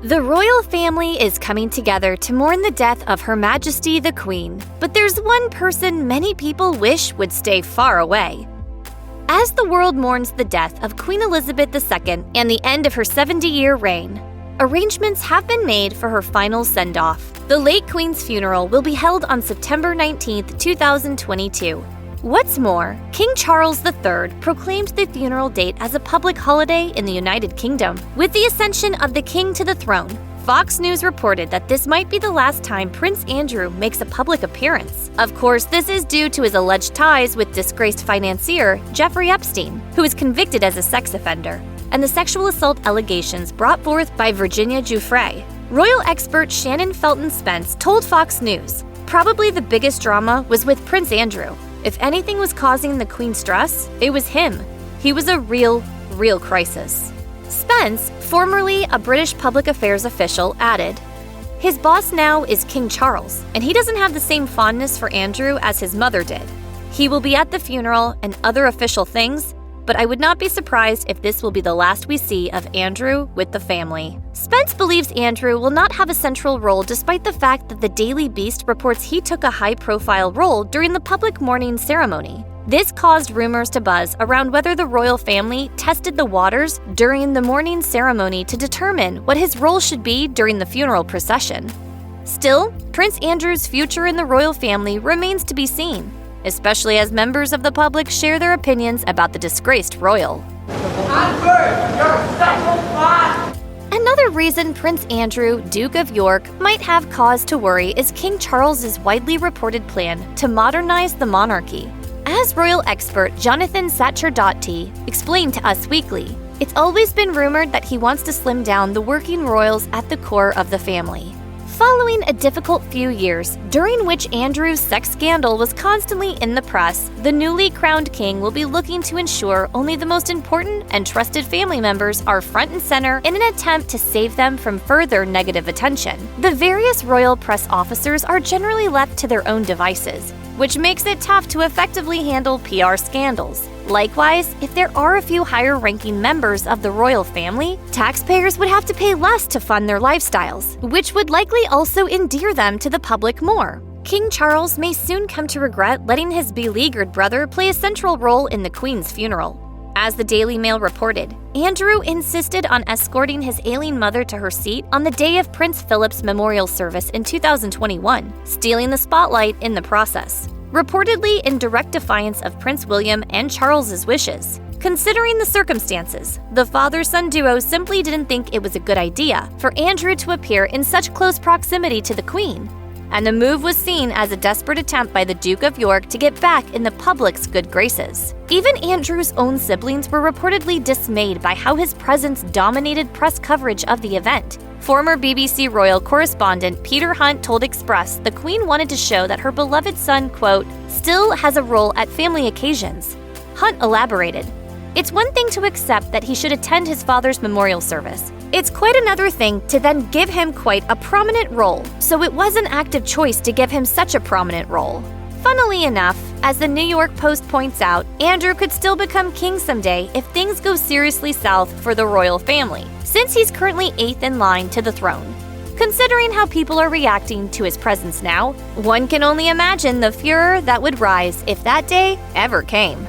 The royal family is coming together to mourn the death of Her Majesty the Queen, but there's one person many people wish would stay far away. As the world mourns the death of Queen Elizabeth II and the end of her 70-year reign, arrangements have been made for her final send-off. The late Queen's funeral will be held on September 19, 2022. What's more, King Charles III proclaimed the funeral date as a public holiday in the United Kingdom. With the ascension of the king to the throne, Fox News reported that this might be the last time Prince Andrew makes a public appearance. Of course, this is due to his alleged ties with disgraced financier Jeffrey Epstein, who is convicted as a sex offender, and the sexual assault allegations brought forth by Virginia Giuffre. Royal expert Shannon Felton Spence told Fox News, "Probably the biggest drama was with Prince Andrew. If anything was causing the Queen stress, it was him. He was a real crisis." Spence, formerly a British public affairs official, added, "His boss now is King Charles, and he doesn't have the same fondness for Andrew as his mother did. He will be at the funeral and other official things, but I would not be surprised if this will be the last we see of Andrew with the family." Spence believes Andrew will not have a central role despite the fact that the Daily Beast reports he took a high-profile role during the public mourning ceremony. This caused rumors to buzz around whether the royal family tested the waters during the mourning ceremony to determine what his role should be during the funeral procession. Still, Prince Andrew's future in the royal family remains to be seen, especially as members of the public share their opinions about the disgraced royal. Another reason Prince Andrew, Duke of York, might have cause to worry is King Charles's widely reported plan to modernize the monarchy. As royal expert Jonathan Sacerdoti explained to Us Weekly, it's always been rumored that he wants to slim down the working royals at the core of the family. Following a difficult few years, during which Andrew's sex scandal was constantly in the press, the newly crowned king will be looking to ensure only the most important and trusted family members are front and center in an attempt to save them from further negative attention. The various royal press officers are generally left to their own devices, which makes it tough to effectively handle PR scandals. Likewise, if there are a few higher-ranking members of the royal family, taxpayers would have to pay less to fund their lifestyles, which would likely also endear them to the public more. King Charles may soon come to regret letting his beleaguered brother play a central role in the Queen's funeral. As the Daily Mail reported, Andrew insisted on escorting his ailing mother to her seat on the day of Prince Philip's memorial service in 2021, stealing the spotlight in the process, reportedly in direct defiance of Prince William and Charles's wishes. Considering the circumstances, the father-son duo simply didn't think it was a good idea for Andrew to appear in such close proximity to the Queen, and the move was seen as a desperate attempt by the Duke of York to get back in the public's good graces. Even Andrew's own siblings were reportedly dismayed by how his presence dominated press coverage of the event. Former BBC royal correspondent Peter Hunt told Express the Queen wanted to show that her beloved son, quote, still has a role at family occasions. Hunt elaborated, "It's one thing to accept that he should attend his father's memorial service. It's quite another thing to then give him quite a prominent role, so it was an active choice to give him such a prominent role." Funnily enough, as the New York Post points out, Andrew could still become king someday if things go seriously south for the royal family, since he's currently 8th in line to the throne. Considering how people are reacting to his presence now, one can only imagine the furor that would rise if that day ever came.